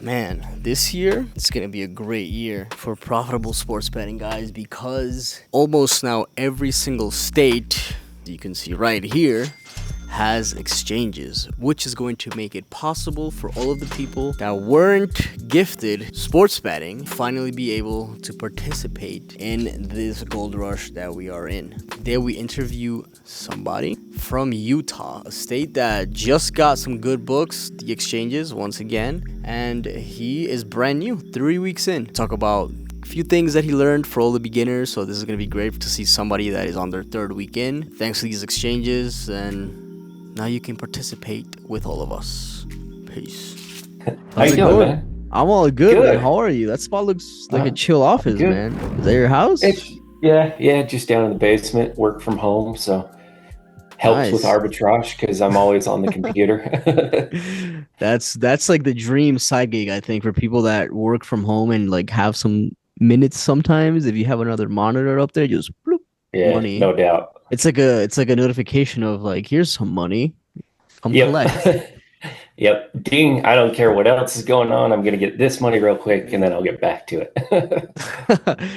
Man, this year, it's going to be a great year for profitable sports betting, guys, because almost now every single state, you can see right here, has exchanges, which is going to make it possible for all of the people that weren't gifted sports betting finally be able to participate in this gold rush that we are in. Today we interview somebody from Utah, a state that just got some good books, the exchanges once again, and he is brand new, 3 weeks in. Talk about a few things that he learned for all the beginners, so this is going to be great to see somebody that is on their third week in, thanks to these exchanges, and now you can participate with all of us. Peace. How you doing, man? I'm all good, man. How are you? That spot looks like a chill office, man. Is that your house? Yeah, just down in the basement, work from home, so helps with arbitrage because I'm always on the computer. That's like the dream side gig, I think, for people that work from home and like have some minutes sometimes. If you have another monitor up there, just bloop, money. No doubt. It's like a notification of like, here's some money. Come collect. Yep. Ding. I don't care what else is going on. I'm gonna get this money real quick and then I'll get back to it.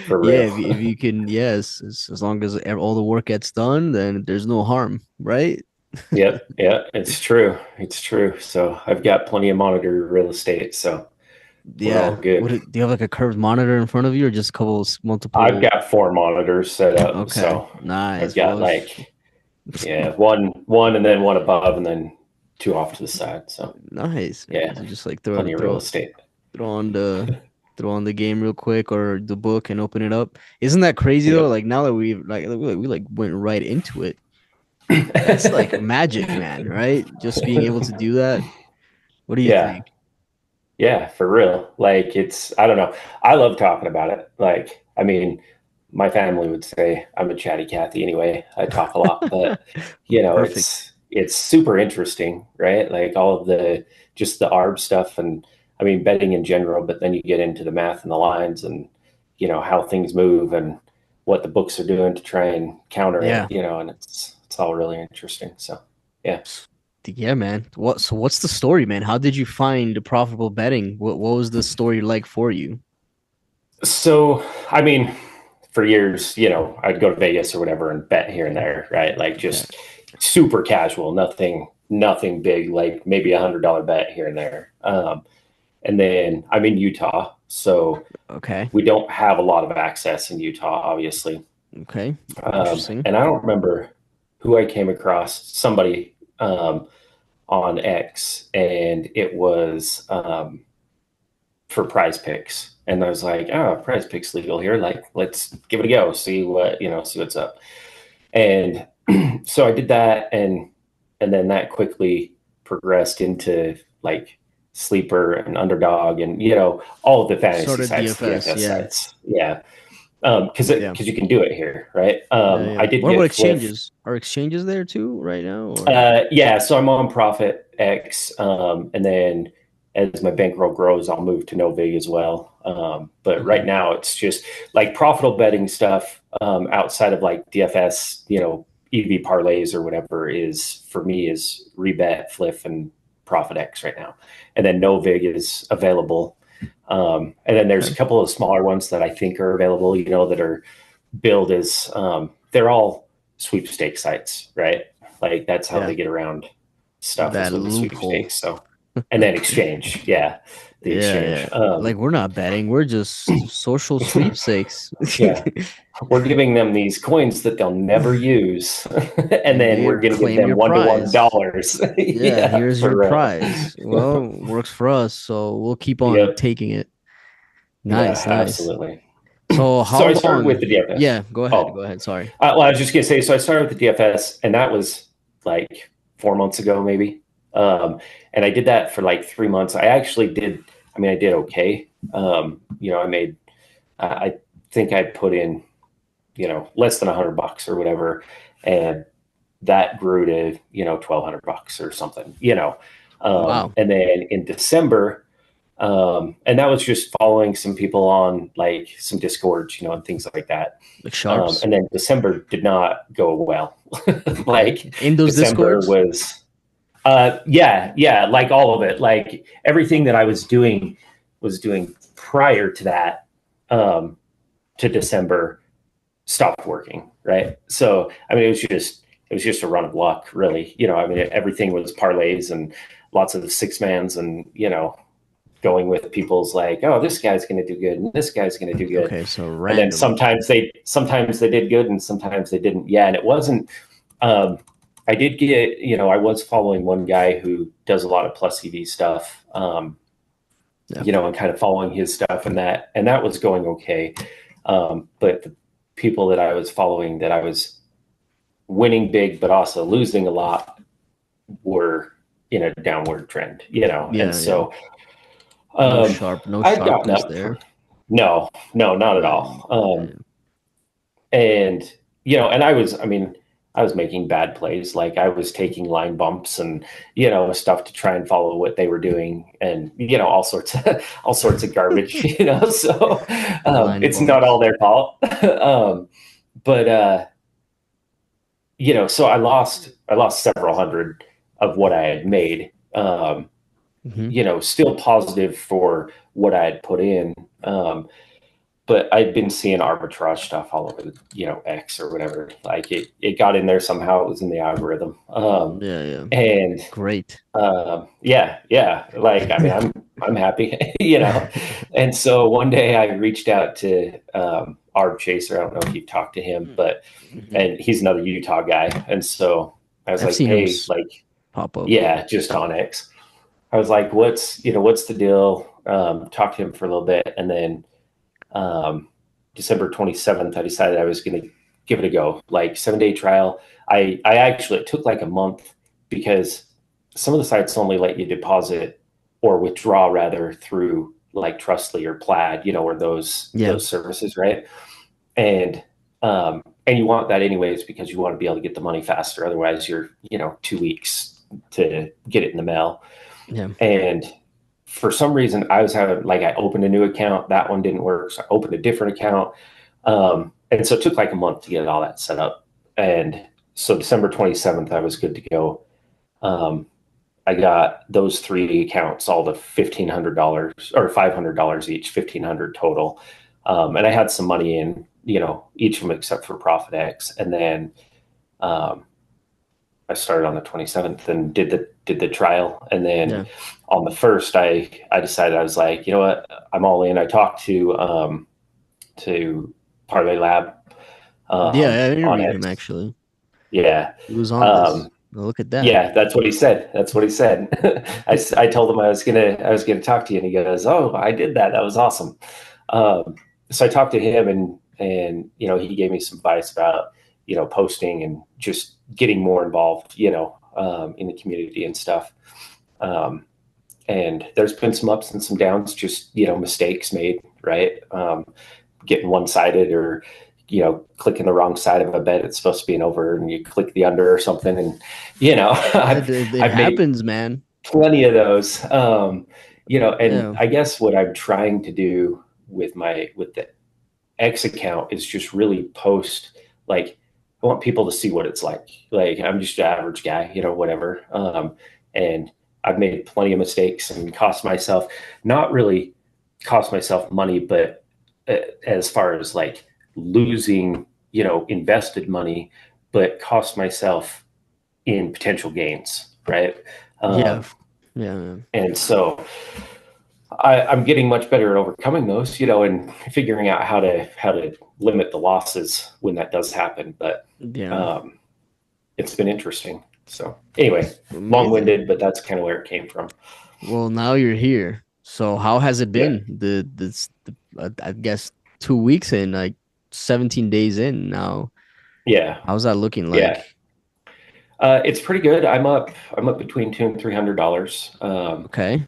For real. Yeah, if you can, yes, as long as all the work gets done, then there's no harm, right? Yeah, it's true. It's true. So I've got plenty of monitor real estate. So yeah, good. Do you have like a curved monitor in front of you, or just multiple? I've got 4 monitors set up. Okay, so nice. I've got one and then one above and then 2 off to the side. So nice. Yeah, so just like plenty of real estate. Throw on the game real quick or the book and open it up. Isn't that crazy though? Like now that we went right into it, that's like magic, man. Right? Just being able to do that. What do you think? Yeah, for real. Like I don't know. I love talking about it. Like, I mean, my family would say I'm a chatty Cathy anyway. I talk a lot, but it's super interesting, right? Like all of just the ARB stuff and I mean, betting in general, but then you get into the math and the lines and, how things move and what the books are doing to try and counter it, and it's all really interesting. So, yeah. Yeah, man. What's the story, man? How did you find profitable betting? What was the story like for you? So, I mean, for years, I'd go to Vegas or whatever and bet here and there, right? Like just super casual, nothing big, like maybe $100 bet here and there. And then I'm in Utah, so we don't have a lot of access in Utah, obviously. Okay, interesting. And I don't remember who I came across, somebody on X, and it was for Prize Picks. And I was like, Prize Picks legal here. Like, let's give it a go, see what's up. And so I did that, and then that quickly progressed into like Sleeper and Underdog and all of the fantasy sites, DFS sites. Yeah. Because you can do it here, right? I did. What about exchanges? Are exchanges there too right now? So I'm on Prophet X, and then as my bankroll grows, I'll move to NoVig as well. But right now, it's just like profitable betting stuff outside of like DFS, EV parlays or whatever is for me is Rebet, Fliff, and Prophet X right now, and then NoVig is available. And then there's a couple of smaller ones that I think are available, that are billed as they're all sweepstakes sites, right? Like that's how they get around stuff is with the sweepstakes. So, and then exchange, exchange. Like we're not betting, we're just social sweepstakes. We're giving them these coins that they'll never use, and then we're going to give them $1 to $1. Here's your prize. Well, works for us, so we'll keep on taking it. Nice. Absolutely. So I started with the DFS. Yeah, go ahead. Sorry. Well, I was just going to say, so I started with the DFS, and that was like 4 months ago, maybe. And I did that for like 3 months. I actually did. I mean, I did okay. I made. I think I put in, less than $100 or whatever, and that grew to $1,200 or something. Wow. And then in December. And that was just following some people on like some Discords, and things like that. Like sharps. And then December did not go well. Like in those December Discords was, like all of it, like everything that I was doing was doing prior to that, to December, stopped working. Right. So, I mean, it was just a run of luck, really. I mean, everything was parlays and lots of the six mans and, going with people's like, oh, this guy's going to do good and this guy's going to do good. Okay, so And then random. sometimes they did good and sometimes they didn't. Yeah, and it wasn't. I did get, I was following one guy who does a lot of plus EV stuff, and kind of following his stuff, and that was going okay. But the people that I was following that I was winning big but also losing a lot were in a downward trend, and so. No sharpness there. No, not at all. And and I was making bad plays. Like I was taking line bumps and stuff to try and follow what they were doing, and all sorts of garbage. So it's bumps. Not all their fault. But so I lost several hundred of what I had made. Still positive for what I had put in. But I'd been seeing arbitrage stuff all over, X or whatever. Like it got in there somehow. It was in the algorithm. And great. Yeah. Like, I mean, I'm happy, And so one day I reached out to Arb Chaser. I don't know if you've talked to him, but and he's another Utah guy. And so I was like, hey, like pop up. Yeah, just on X. I was like, what's the deal? Talked to him for a little bit. And then December 27th, I decided I was going to give it a go, like 7-day trial. I actually, it took like a month because some of the sites only let you deposit or withdraw rather through like Trustly or Plaid, or those services. Right. And you want that anyways, because you want to be able to get the money faster. Otherwise you're, 2 weeks to get it in the mail. Yeah. And for some reason I was having, like, I opened a new account, that one didn't work. So I opened a different account. And so it took like a month to get all that set up. And so December 27th, I was good to go. I got those 3 accounts, all to $1,500 or $500 each, $1,500 total. And I had some money in, each of them except for Prophet X. And then, I started on the 27th and did the trial. And then on the 1st, I decided, I was like, you know what, I'm all in. I talked to Parlay Lab. I interviewed him actually. Yeah. He was on this. Look at that. Yeah, that's what he said. I told him I was gonna talk to you, and he goes, "Oh, I did that. That was awesome." So I talked to him, and he gave me some advice about posting and just getting more involved, in the community and stuff. And there's been some ups and some downs, just mistakes made, right? Getting one-sided or clicking the wrong side of a bet. It's supposed to be an over and you click the under or something. And, it happens, man. Plenty of those, I guess what I'm trying to do with the X account is just really post, like, I want people to see what it's like. Like, I'm just an average guy, whatever. And I've made plenty of mistakes and not really cost myself money, but as far as like, losing invested money, but cost myself in potential gains, right? And so I'm getting much better at overcoming those, and figuring out how to limit the losses when that does happen. But it's been interesting. So anyway, long-winded, but that's kind of where it came from. Well, now you're here. So how has it been? I guess 2 weeks in, like 17 days in now. Yeah. How's that looking like? Yeah. It's pretty good. I'm up between $200 and $300. Okay.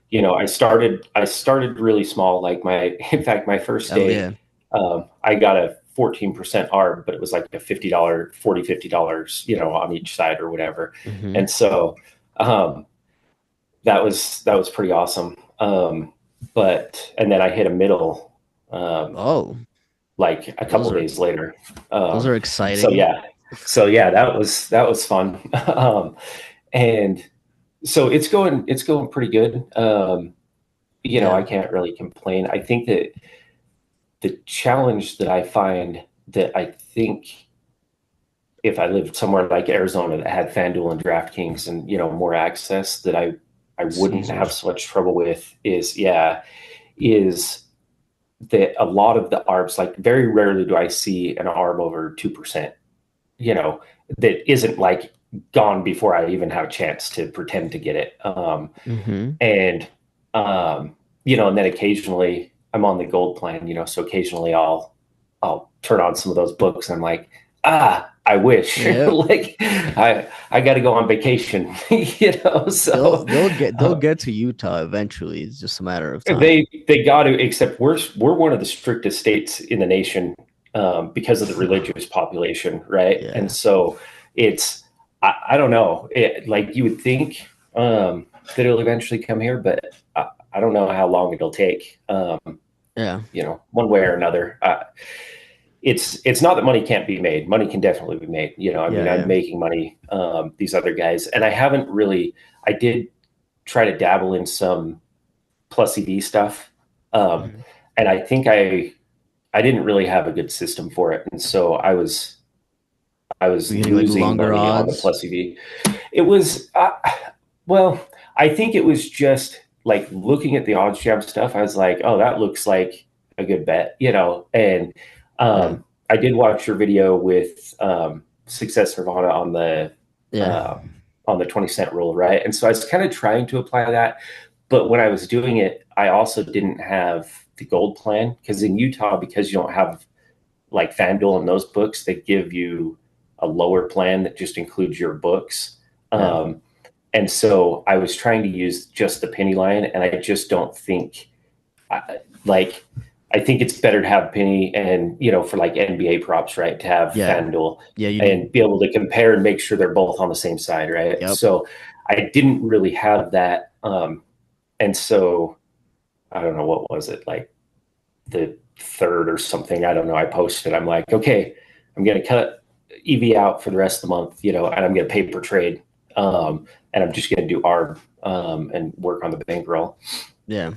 I started really small. Like in fact, my first day, I got a 14% arb, but it was like a $50, $50, on each side or whatever. Mm-hmm. And so, that was pretty awesome. And then I hit a middle, like a couple of days later. Those are exciting. So yeah, that was fun. And so it's going pretty good. Yeah. I can't really complain. I think that the challenge that I find that I think if I lived somewhere like Arizona that had FanDuel and DraftKings and more access, that I wouldn't have Caesars. so much trouble with is that a lot of the arbs, like very rarely do I see an arb over 2%, you know, that isn't like gone before I even have a chance to pretend to get it. Mm-hmm. And and then occasionally I'm on the gold plan, so occasionally I'll turn on some of those books and I'm like, I wish Yeah. like I got to go on vacation, They'll so they'll get they'll uh, get to Utah eventually. It's just a matter of time. they got to, except we're one of the strictest states in the nation, because of the religious population, right? And Yeah. so it's I don't know, like you would think that it'll eventually come here, but I don't know how long it'll take. Yeah. One way or another. It's not that money can't be made. Money can definitely be made. I mean, Yeah. I'm Yeah. making money. These other guys, and I haven't really. I did try to dabble in some plus EV stuff. Um, Mhm. and I think I didn't really have a good system for it, and so I was We're getting like losing longer money on the odds. plus EV. It was well, I think it was just like looking at the OddsJam stuff. I was like, oh, that looks like a good bet, and Yeah. I did watch your video with Success Nirvana Yeah. uh, on the 20-cent rule, right? And so I was kind of trying to apply that, but when I was doing it, I also didn't have the gold plan because in Utah, because you don't have like FanDuel and those books, they give you a lower plan that just includes your books. Yeah. And so I was trying to use just the penny line, and I just don't think like I think it's better to have penny and for like NBA props, right? To have Yeah. FanDuel Yeah. You need. and be able to compare and make sure they're both on the same side, right? Yep. So I didn't really have that, and so I don't know, what was it, like the third or something. I don't know. I posted. I'm like, okay, I'm going to cut EV out for the rest of the month, and I'm going to paper trade, and I'm just going to do ARB, and work on the bankroll. Yeah.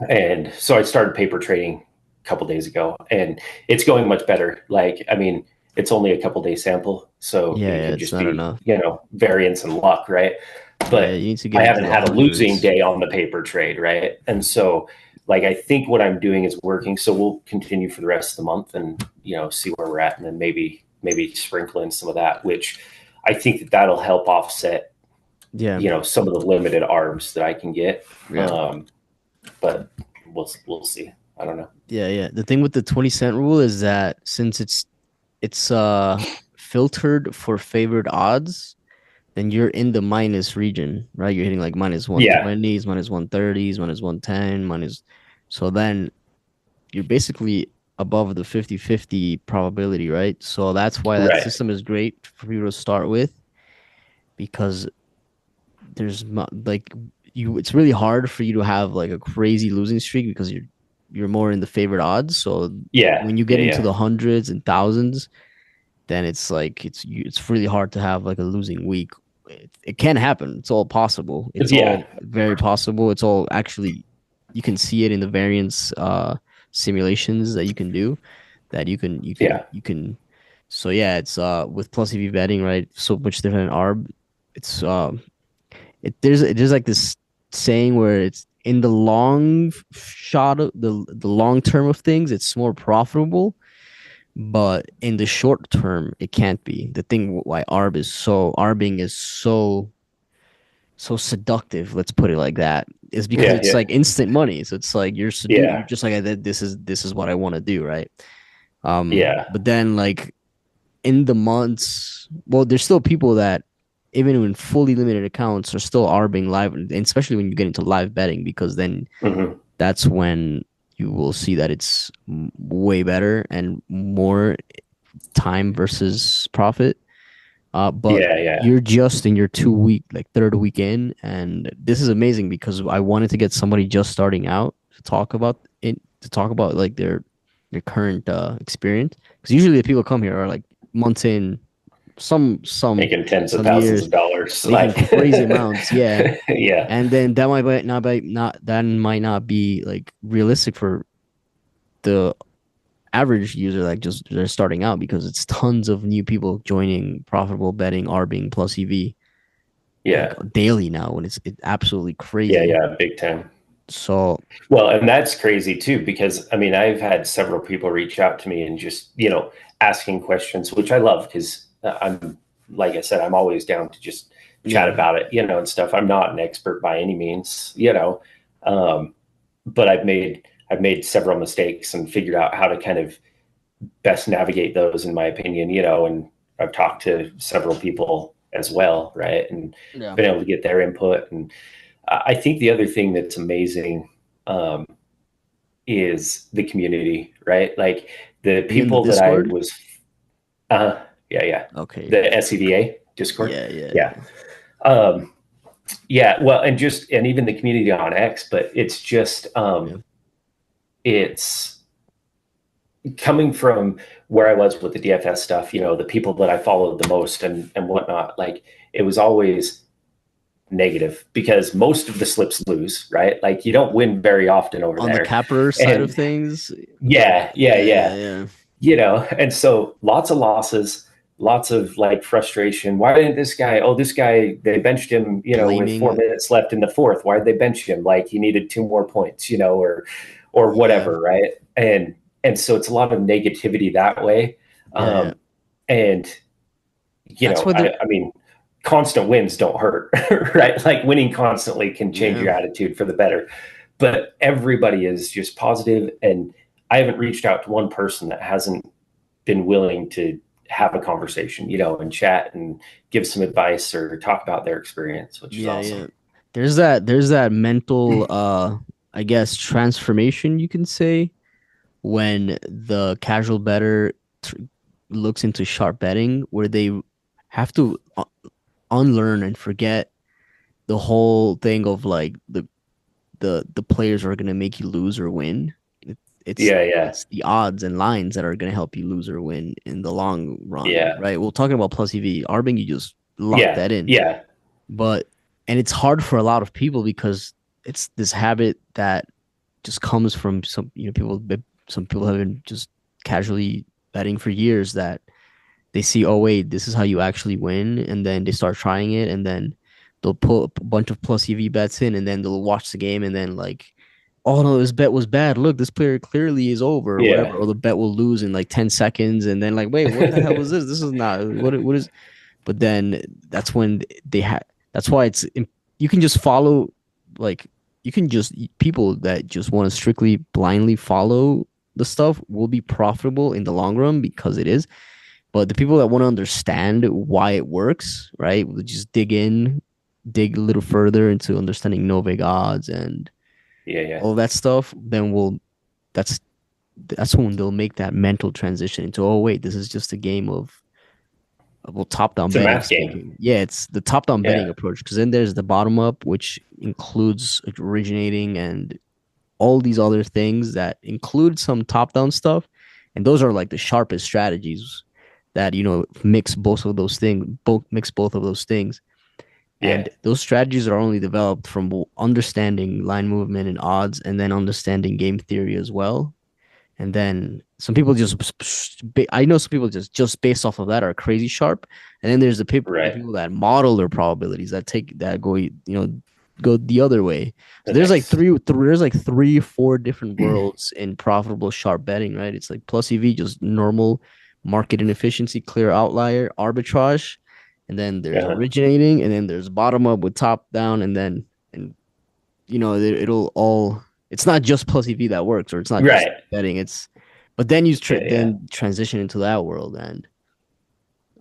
And so I started paper trading a couple days ago, and it's going much better. Like, I mean, it's only a couple day sample, so Yeah. it Yeah. could It's just not be, enough. variance and luck, right? Yeah. But You need to get I into haven't the had a losing hundreds. day on the paper trade, right? And so, like, I think what I'm doing is working. So we'll continue for the rest of the month, and see where we're at, and then maybe sprinkle in some of that, which I think that'll help offset, Yeah. some of the limited arbs that I can get. Yeah. But we'll see. I don't know. Yeah. Yeah. The thing with the 20-cent rule is that since it's filtered for favored odds, then you're in the minus region, right? You're hitting like minus Yeah. 120s, minus 130s, minus 110, minus. So then you're basically above the 50-50 probability, right? So that's why that Right. system is great for you to start with because like it's really hard for you to have like a crazy losing streak because you're more in the favored odds. So Yeah. when you get Yeah. into Yeah. the hundreds and thousands, then it's like it's really hard to have like a losing week. It can happen. It's all possible. It's Yeah. all very possible. It's all actually you can see it in the variance simulations that you can do that Yeah. you can so yeah, it's with plus EV betting, right? So much different than ARB. It's there's like this saying where it's in the long shot of the long term of things, it's more profitable, but in the short term, it can't be. The thing why arbing is so seductive, let's put it like that, is because Yeah. it's Yeah. like instant money. So it's like you're Yeah. just like this is what I want to do, right? Yeah. But then like in the months, well, there's still people that even in fully limited accounts are still arbing live, and especially when you get into live betting, because then Hmm. that's when you will see that it's way better and more time versus profit. But Yeah. Yeah. you're just in your 2 week, like third week in, and this is amazing because I wanted to get somebody just starting out to talk about like their current experience. Because usually the people come here are like months in, some making tens of some thousands years of dollars. making Like, crazy amounts. Yeah. yeah, And then that might not be like realistic for the average user, like just they're starting out, because it's tons of new people joining profitable betting, arbing plus EV like yeah, daily now, and it's absolutely yeah, crazy. yeah, big time. So Well, and that's crazy too, because I mean, I've had several people reach out to me and just, asking questions, which I love because I'm, like I said, I'm always down to just chat yeah, about it, and stuff. I'm not an expert by any means, um, but I've made several mistakes and figured out how to kind of best navigate those, in my opinion, and I've talked to several people as well, right? And yeah. been able to get their input. And I think the other thing that's amazing, um, is the community, right? Like the You in the people that I Discord? was, yeah, yeah, Okay, the yeah, SEVA Discord, yeah, yeah, yeah, um, yeah. Well, and even the community on X, but it's just, yeah, it's coming from where I was with the DFS stuff. The people that I followed the most and whatnot, like it was always negative because most of the slips lose, right? Like you don't win very often over on the there, capper side of and things. yeah, yeah, Yeah, yeah, yeah. yeah. And so lots of losses, lots of like frustration. Why didn't this guy? Oh, this guy, they benched him, with Blaming. 4 minutes left in the fourth. Why did they bench him? Like he needed two more points, or Yeah, whatever, right? And so it's a lot of negativity that way. yeah, yeah. And That's what they're. I mean, constant wins don't hurt, right? Like winning constantly can change Yeah, your attitude for the better. But everybody is just positive, and I haven't reached out to one person that hasn't been willing to have a conversation, and chat and give some advice or talk about their experience, which is yeah, yeah. awesome. There's that mental I guess transformation, you can say, when the casual bettor looks into sharp betting, where they have to unlearn and forget the whole thing of like the players are gonna make you lose or win. It, it's Yeah, yeah, it's the odds and lines that are gonna help you lose or win in the long run, yeah, right? Well, talking about plus EV, arbing, you just lock yeah, that in. yeah, But and it's hard for a lot of people because it's this habit that just comes from some people have been just casually betting for years, that they see, oh wait, this is how you actually win, and then they start trying it, and then they'll put a bunch of plus EV bets in, and then they'll watch the game, and then like, oh no, this bet was bad. Look, this player clearly is over, or whatever. yeah, Or the bet will lose in like 10 seconds, and then like, wait, what the hell was this? This is not what is. But then that's when they have. That's why you can just follow, like you can just people that just want to strictly blindly follow the stuff will be profitable in the long run, because it is. But the people that want to understand why it works, right, will just dig a little further into understanding NoVig odds and yeah, yeah. all of that stuff. Then that's that's when they'll make that mental transition into, oh wait, this is just a game of, well, top down It's a betting math game. speaking. Yeah, it's the top down betting Yeah, approach, because then there's the bottom up, which includes originating and all these other things that include some top down stuff. And those are like the sharpest strategies that, mix both of those things. yeah, And those strategies are only developed from understanding line movement and odds, and then understanding game theory as well. And then some people I know some people just based off of that are crazy sharp. And then there's the right. people that model their probabilities, that go the other way. So The there's like next, there's like 3 4 different worlds in profitable sharp betting, right? It's like plus EV, just normal market inefficiency, clear outlier, arbitrage, and then there's uh-huh. originating, and then there's bottom up with top down, and it'll all, it's not just plus EV that works, or it's not just Right. betting. But then Yeah, yeah. then transition into that world, and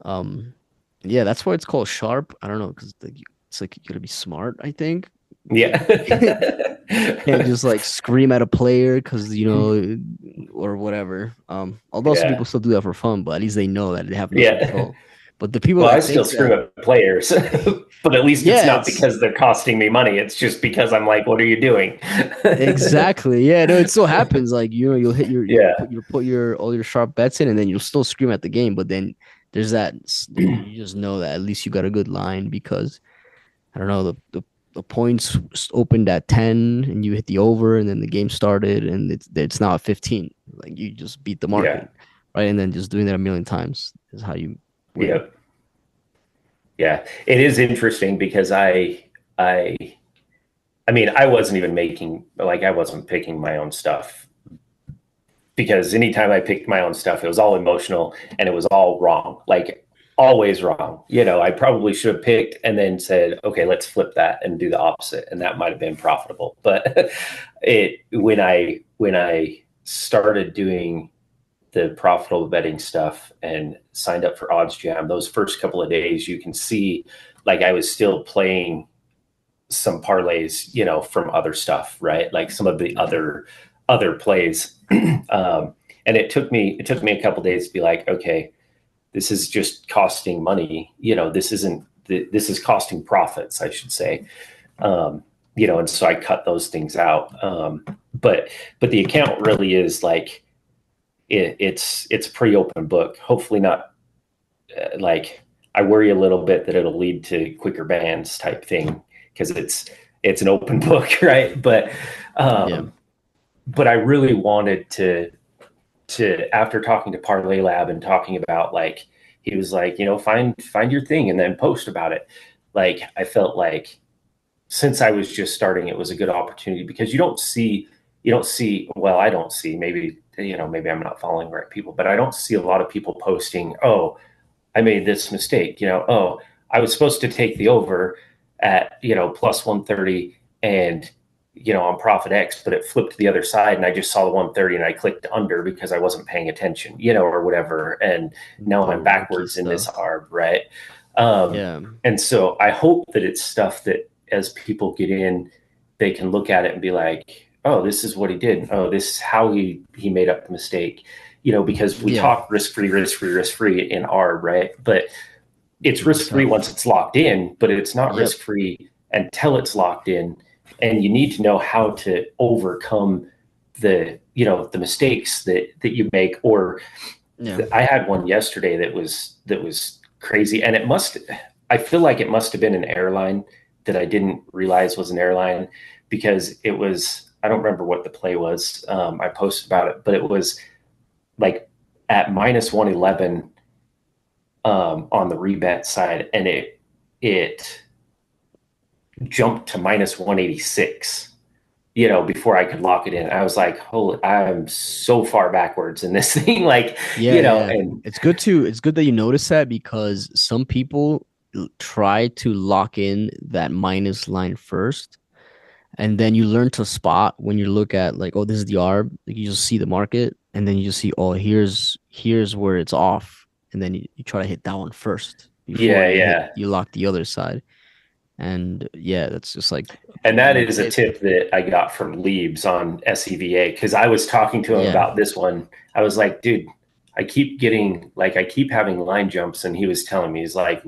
um, yeah, that's why it's called sharp. I don't know, because it's like you gotta be smart, I think. Yeah. Can't just like scream at a player because or whatever. Although some Yeah. people still do that for fun, but at least they know that they have no Yeah. control. But the people Well, I that still think screw that, up players, but at least it's yeah, not it's because they're costing me money. It's just because I'm like, what are you doing? exactly, yeah, no, it still happens. Like, you'll hit Yeah. put your all your sharp bets in, and then you'll still scream at the game, but then there's that you just know that at least you got a good line because I don't know the points opened at 10 and you hit the over and then the game started and it's now at 15. Like you just beat the Yeah. market, right? And then just doing that a million times is how you win. Yeah. Yeah. It is interesting because I I mean, I wasn't even making, like, I wasn't picking my own stuff because anytime I picked my own stuff, it was all emotional and it was all wrong, like always wrong. You know, I probably should have picked and then said, okay, let's flip that and do the opposite. And that might've been profitable. But when I started doing the profitable betting stuff and signed up for OddsJam, those first couple of days, you can see like I was still playing some parlays, you know, from other stuff, right? Like some of the other plays. And it took me a couple days to be like, okay, this is just costing money. You know, this is costing profits, I should say. You know, and so I cut those things out. But the account really is like it's a pretty open book. Hopefully not like I worry a little bit that it'll lead to quicker bans type thing because it's an open book, right? But but I really wanted to after talking to Parlay Lab and talking about like he was like, you know, find your thing and then post about it. Like I felt like since I was just starting, it was a good opportunity because you don't see well, I don't see, maybe you know, maybe I'm not following the right people, but I don't see a lot of people posting, oh, I made this mistake, you know, oh, I was supposed to take the over at, you know, plus 130 and, you know, on Prophet X, but it flipped to the other side and I just saw the 130 and I clicked under because I wasn't paying attention, you know, or whatever. And now I'm backwards in this arb, right? And so I hope that it's stuff that as people get in, they can look at it and be like, oh, this is what he did. Oh, this is how he made up the mistake, you know, because we talk risk-free in arb, right? But it's risk-free once it's locked in, but it's not risk-free until it's locked in. And you need to know how to overcome the, you know, the mistakes that you make. Or I had one yesterday that was crazy. And I feel like it must have been an airline that I didn't realize was an airline because it was, I don't remember what the play was. I posted about it, but it was like at minus 111 on the rebet side, and it jumped to minus 186, you know, before I could lock it in. I was like, holy, I'm so far backwards in this thing. Like, you know, and it's good that you notice that because some people try to lock in that minus line first. And then you learn to spot when you look at like, oh, this is the arb. Like you just see the market, and then you just see, oh, here's where it's off, and then you try to hit that one first before you lock the other side. And that's just like, and that is a tip that I got from Leibs on SEVA because I was talking to him about this one. I was like, dude, I keep having line jumps, and he was telling me, he's like,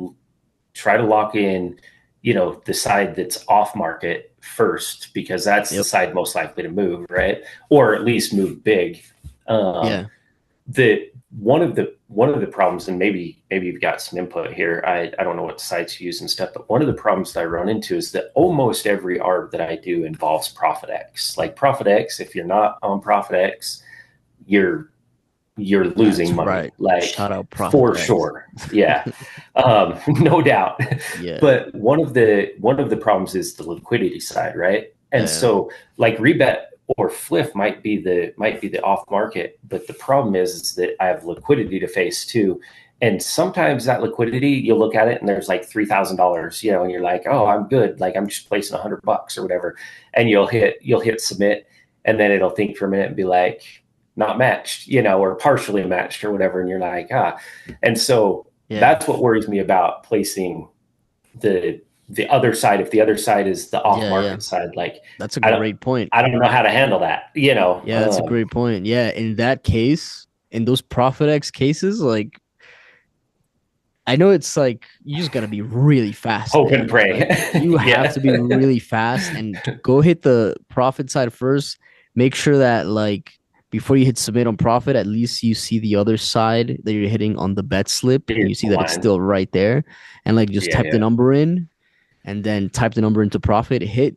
try to lock in, you know, the side that's off market first because that's the side most likely to move, right? Or at least move big. The one of the problems, and maybe you've got some input here. I don't know what sites you use and stuff, but one of the problems that I run into is that almost every arb that I do involves Prophet X. Like Prophet X, if you're not on Prophet X, you're losing money. Right. Like shout out Prophet for X. Sure. Yeah. No doubt. But one of the problems is the liquidity side, right? And so like rebet or flip might be the off market, but the problem is that I have liquidity to face too. And sometimes that liquidity, you'll look at it and there's like $3,000, you know, and you're like, oh, I'm good. Like I'm just placing $100 or whatever. And you'll hit submit, and then it'll think for a minute and be like, not matched, you know, or partially matched or whatever. And you're like, and so that's what worries me about placing the other side. If the other side is the off market side, like that's a great point. I don't know how to handle that, you know? Yeah, that's a great point. Yeah. In that case, in those Prophet X cases, like, I know it's like, you just got to be really fast. Hope and pray. Like, you have to be really fast and go hit the profit side first. Make sure that like, before you hit submit on profit, at least you see the other side that you're hitting on the bet slip, and Here's you see the that it's line. still right there, and like just Yeah, type the yeah, number in, and then type the number into profit, hit,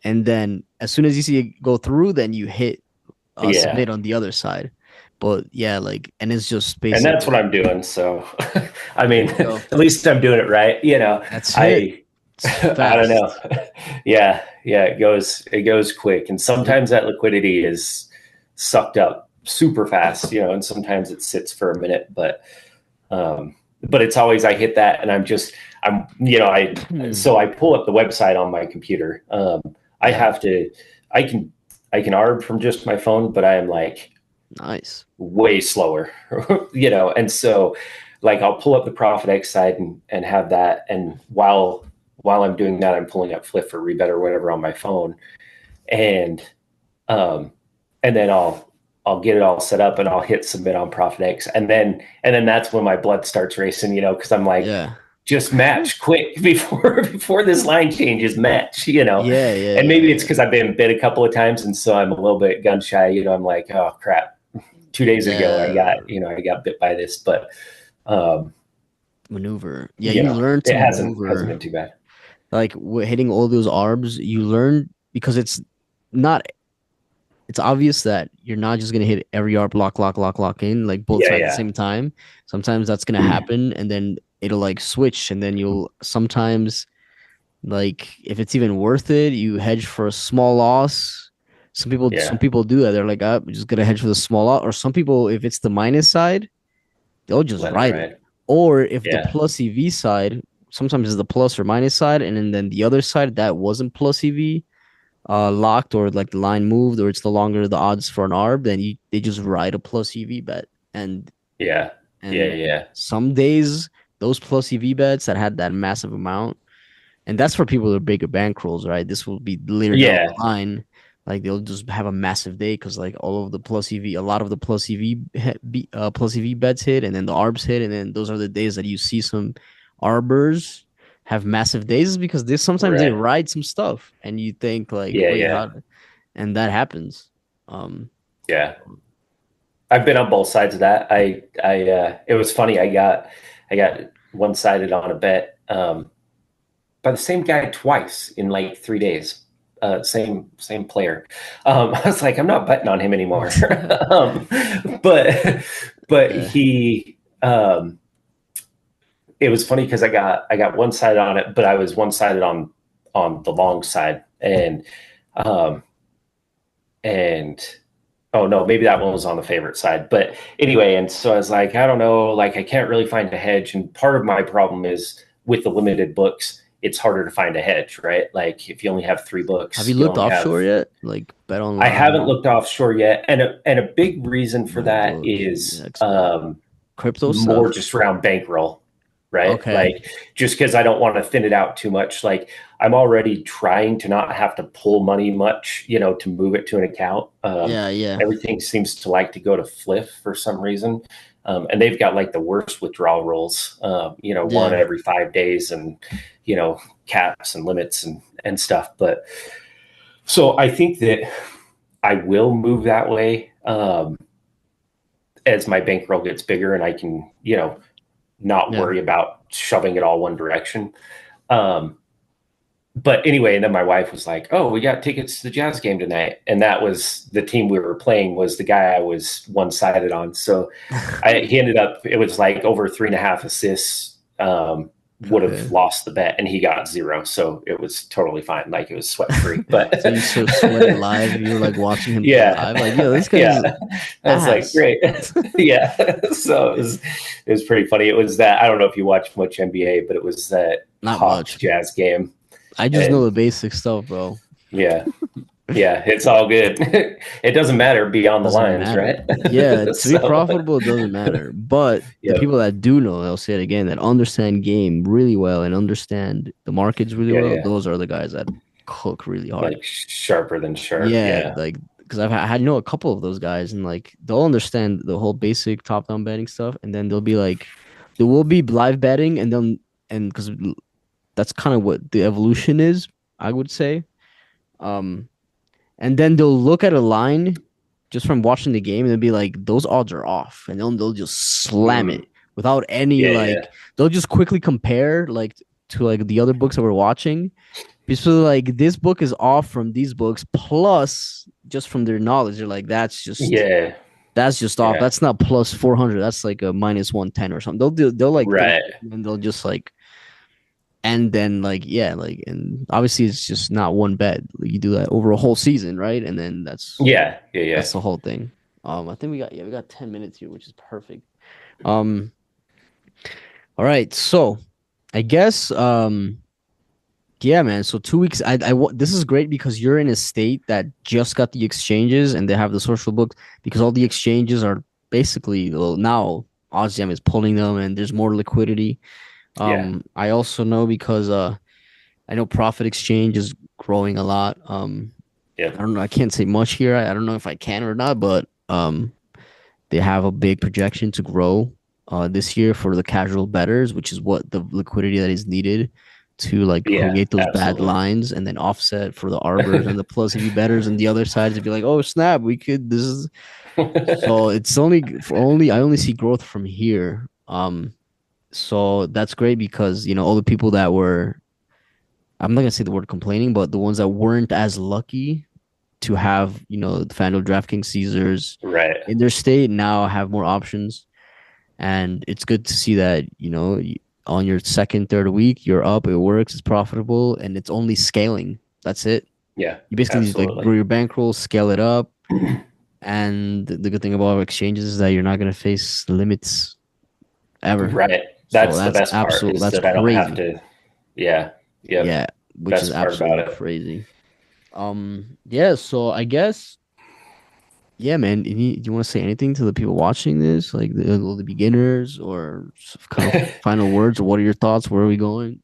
and then as soon as you see it go through, then you hit yeah. submit on the other side. But yeah, like, and it's just And that's what basically I'm doing. So, I there mean, you go. at least I'm doing it right. That's it. I, It's I don't know. fast. Yeah, yeah, it goes quick, and Yep. sometimes that liquidity is sucked up super fast. And sometimes it sits for a minute, but it's always I hit that, and I pull up the website on my computer. I Yeah. have to, I can arb from just my phone, but I am like Nice. way slower, and so like I'll pull up the Prophet X side and have that, and while I'm doing that, I'm pulling up Flip or Rebet or whatever on my phone, and um, and then I'll get it all set up and I'll hit submit on Prophet X, and then that's when my blood starts racing, because I'm like, Yeah. just match quick before this line changes, match. Yeah, yeah, And yeah, maybe it's yeah. because I've been bit a couple of times, and so I'm a little bit gun shy. I'm like, oh crap, 2 days ago I got Yeah. I got bit by this, but um, Maneuver. Yeah, you learn to it hasn't maneuver. been too bad. Like hitting all those arbs, you learn because not it's obvious that you're not just gonna hit every arb lock in like both Yeah, sides at the yeah, same time. Sometimes that's gonna happen, and then it'll like switch, and then you'll sometimes like if it's even worth it, you hedge for a small loss. Some yeah. people do that. They're like, I'm just gonna hedge for the small loss. Or some people, if it's the minus side, they'll just Let it ride it. ride. Or if the Yeah, plus EV side, sometimes it's the plus or minus side, and then the other side that wasn't plus EV, locked or like the line moved or it's no longer the odds for an arb, then they just ride a plus EV bet. And yeah, yeah, and yeah, some days those plus EV bets that had that massive amount, and that's for people with bigger bankrolls, right? This will be later down yeah, the line. Like they'll just have a massive day because like all of the plus EV, a lot of the plus EV bets hit, and then the arbs hit, and then those are the days that you see some arbors have massive days because they sometimes they right. ride some stuff, and you think like, Yeah, wait, yeah, how? And that happens. Um, yeah. I've been on both sides of that. It was funny. I got one sided on a bet by the same guy twice in like 3 days. Same player. I was like, I'm not betting on him anymore. um, but but yeah, it was funny because I got one sided on it, but I was one sided on the long side, um, and oh no, maybe that one was on the favorite side. But anyway, and so I was like, I don't know, like I can't really find a hedge. And part of my problem is with the limited books, it's harder to find a hedge, right? Like if you only have three have you books, you looked only have. offshore yet? Like bet I haven't online, looked offshore yet, and a big reason for my that bookie, is expert, crypto more stuff. just around bankroll, right? Okay. Like just because I don't want to thin it out too much. Like I'm already trying to not have to pull money much, to move it to an account. Yeah, yeah, Everything seems to like to go to Fliff for some reason. And they've got like the worst withdrawal rules, one yeah. every 5 days, and, caps and limits and stuff. But so I think that I will move that way as my bankroll gets bigger and I can, not Yeah. worry about shoving it all one direction. Um, but anyway, and then my wife was like, "Oh, we got tickets to the Jazz game tonight," and that was the team we were playing was the guy I was one sided on. So he ended up it was like over 3.5 assists. Would have Okay. lost the bet, and he got zero, so it was totally fine. Like it was sweat free. But So you sort of sweat it live. You were like watching him play yeah, live. Like, yo, this yeah, guy's I was like, ass. great. Yeah. So it was pretty funny. It was that I don't know if you watch much NBA, but it was that Not Hawks much. Jazz game. I just know And the basic stuff, bro. yeah, yeah, it's all good. It doesn't matter beyond the Doesn't lines, matter. right? Yeah, to be So profitable, it doesn't matter. But the yeah, people that do know, I'll say it again, that understand game really well and understand the markets really yeah, well, yeah. those are the guys that cook really hard. Like sharper than sharp. Yeah, Yeah. like because I had a couple of those guys, and like they'll understand the whole basic top-down betting stuff, and then they'll be like, there will be live betting, and then and because that's kind of what the evolution is, I would say. Um, and then they'll look at a line just from watching the game, they'll be like, those odds are off, and they'll just slam Mm, it without any yeah, yeah, like. They'll just quickly compare like to like the other books that we're watching. So like this book is off from these books, plus just from their knowledge, they're like, yeah, that's just off. yeah. That's not plus 400. That's like a minus 110 or something. They'll like think, Right. and they'll just like, and then like yeah, like, and obviously it's just not one bet. Like, you do that over a whole season, right? And then Yeah, yeah, yeah, that's the whole thing. I think we got 10 minutes here, which is perfect. Um, all right, so I guess yeah, man. So 2 weeks. This is great because you're in a state that just got the exchanges and they have the social books because all the exchanges are basically, well, now OddsJam is pulling them and there's more liquidity. yeah, I also know because I know Profit Exchange is growing a lot. yeah, I don't know. I can't say much here. I don't know if I can or not, but they have a big projection to grow this year for the casual bettors, which is what the liquidity that is needed to like yeah. create those bad Absolutely. lines and then offset for the arbors and the plus heavy bettors and the other side to be like, oh snap, we could this is so it's only I only see growth from here. So that's great because all the people that were, I'm not gonna say the word complaining, but the ones that weren't as lucky to have, the FanDuel, DraftKings, Caesars Right. in their state now have more options. And it's good to see that, on your second, third week, you're up, it works, it's profitable, and it's only scaling. That's it. Yeah, You basically just like absolutely. grow your bankroll, scale it up. And the good thing about exchanges is that you're not gonna face limits ever. Right. So That's the best part is that's that I don't have crazy. to. Yeah. Yep. Yeah, which is Best part about absolutely it. crazy. Yeah, so I guess, yeah, man. Do you want to say anything to the people watching this, like the beginners, or kind of final words, or what are your thoughts? Where are we going?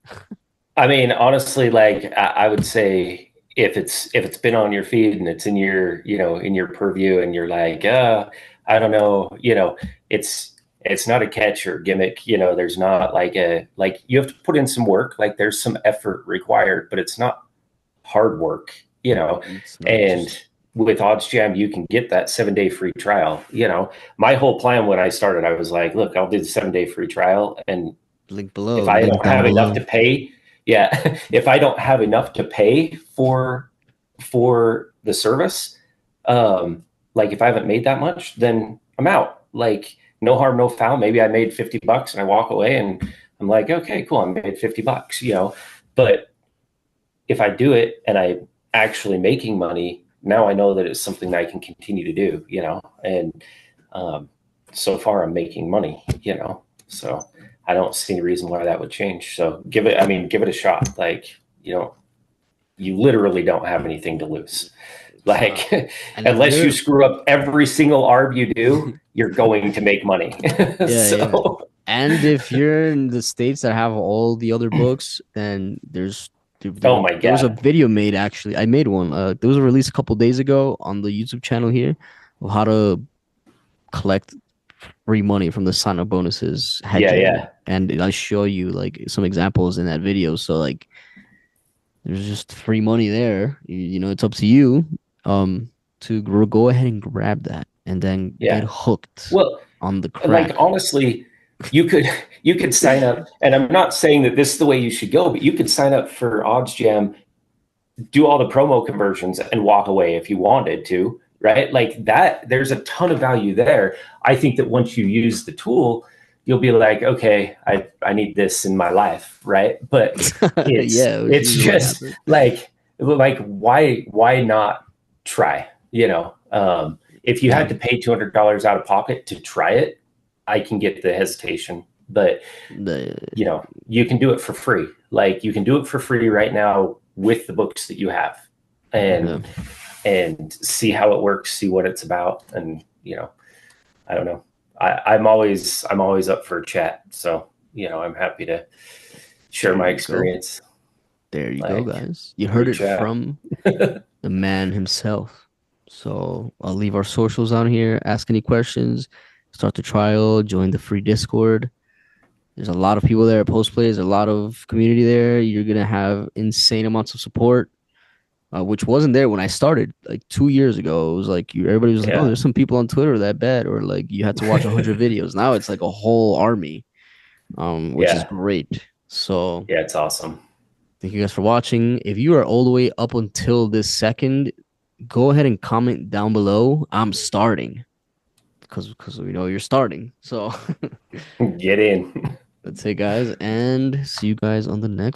I mean, honestly, like I would say if it's been on your feed and it's in your, in your purview and you're like, I don't know, it's not a catch or gimmick, there's not like you have to put in some work, like there's some effort required, but it's not hard work, It's not and just with OddsJam, you can get that 7 day free trial. My whole plan when I started, I was like, look, I'll do the 7 day free trial. And link if below, I link don't down have enough to below. pay, yeah, if I don't have enough to pay for the service, like if I haven't made that much, then I'm out. Like no harm, no foul. Maybe I made $50 and I walk away and I'm like, okay, cool, I made $50. But if I do it and I'm actually making money, now I know that it's something that I can continue to do. And so far I'm making money. So I don't see any reason why that would change. So give it a shot. Like, you literally don't have anything to lose. It's Like, and if unless you you're, screw up every single arb you do, you're going to make money. yeah, yeah, So, and if you're in the states that have all the other books, then oh my there was a God. video made actually. I made one. There was a release a couple days ago on the YouTube channel here of how to collect free money from the sign up bonuses Yeah, hedging, yeah. and I show you like some examples in that video. So like there's just free money there. It's up to you to go ahead and grab that and then get Yeah. hooked Well, on the like crack. honestly, you could sign up, and I'm not saying that this is the way you should go, but you could sign up for OddsJam, do all the promo conversions, and walk away if you wanted to, right? Like that, there's a ton of value there. I think that once you use the tool, you'll be like, okay, I need this in my life, right? But it's Yeah, which it's usually what just happens. like why not try? If you Yeah. had to pay $200 out of pocket to try it, I can get the hesitation, but The you can do it for free. Like you can do it for free right now with the books that you have, yeah. and see how it works, see what it's about, and I don't know. I'm always up for a chat, so I'm happy to share There my you go. experience. There you go, Like guys. You heard it reach out. from the man himself. So I'll leave our socials on here. Ask any questions. Start the trial. Join the free Discord. There's a lot of people there at Post Plays. A lot of community there. You're gonna have insane amounts of support. which wasn't there when I started like 2 years ago. It was like everybody was like, "Oh, Yeah. there's some people on Twitter that bet," or like you had to watch 100 videos. Now it's like a whole army, which is Yeah. great. So Yeah. It's awesome. thank you guys for watching. If you are all the way up until this second, go ahead and comment down below. I'm starting because we know you're starting. So Get in. that's it, guys, and see you guys on the next.